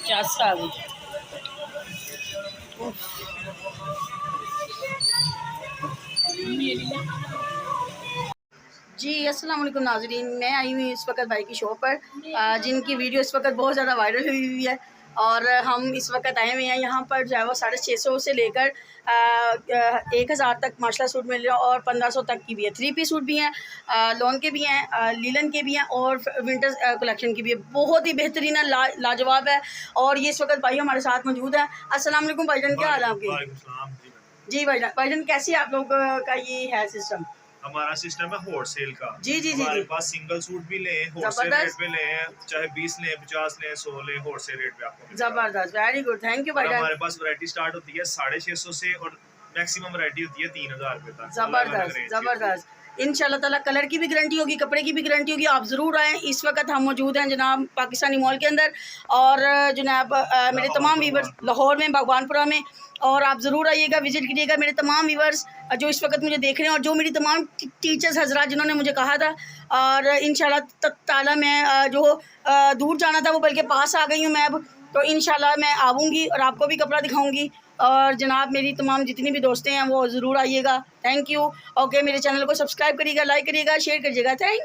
चासा आ गई। जी अस्सलाम वालेकुम नाज़रीन, मैं आई हुई इस वक्त भाई की शॉप पर, जिनकी वीडियो इस वक्त बहुत ज़्यादा वायरल हुई है। और हम इस वक्त आए हुए हैं यहाँ पर जो है वो 650 से लेकर 1000 तक माशाल्लाह सूट मिल रहे हैं, और 1500 तक की भी है। 3 पीस सूट भी हैं, लॉन के भी हैं, लीलन के भी हैं, और विंटर कलेक्शन की भी है। बहुत ही बेहतरीन है, लाजवाब है। और ये इस वक्त भाई हमारे साथ मौजूद है। अस्सलाम वालेकुम भाईजान, क्या हाल है आपके? जी भाईजान कैसी आप लोग का ये है सिस्टम? हमारा सिस्टम है होलसेल का। जी जी जी, हमारे पास सिंगल सूट भी ले, होलसेल रेट पे ले, चाहे 20 ले, 50 ले, 100 ले, होलसेल रेट पे आपको। जबरदस्त, वेरी गुड, थैंक यू भाई। हमारे पास वैरायटी स्टार्ट होती है 650 से, और मैक्सिमम वैरायटी होती है 3000 रुपए तक। जबरदस्त जबरदस्त। इंशाल्लाह ताला कलर की भी गारंटी होगी, कपड़े की भी गारंटी होगी। आप ज़रूर आएँ। इस वक्त हम मौजूद हैं जनाब पाकिस्तानी मॉल के अंदर, और जनाब मेरे तमाम वीवर्स लाहौर में, बागवानपुरा में, और आप ज़रूर आइएगा, विज़िट कीजिएगा। मेरे तमाम वीवर्स जो इस वक्त मुझे देख रहे हैं, और जो मेरी तमाम टीचर्स हजरात जिन्होंने मुझे कहा था, और इंशाल्लाह ताला मैं जो दूर जाना था वो बल्कि पास आ गई हूँ मैं अब। तो इंशाल्लाह मैं आऊँगी और आपको भी कपड़ा दिखाऊँगी। और जनाब मेरी तमाम जितनी भी दोस्तें हैं वो ज़रूर आइएगा। Thank you. ओके, मेरे चैनल को सब्सक्राइब करिएगा, लाइक करिएगा, शेयर करिएगा। थैंक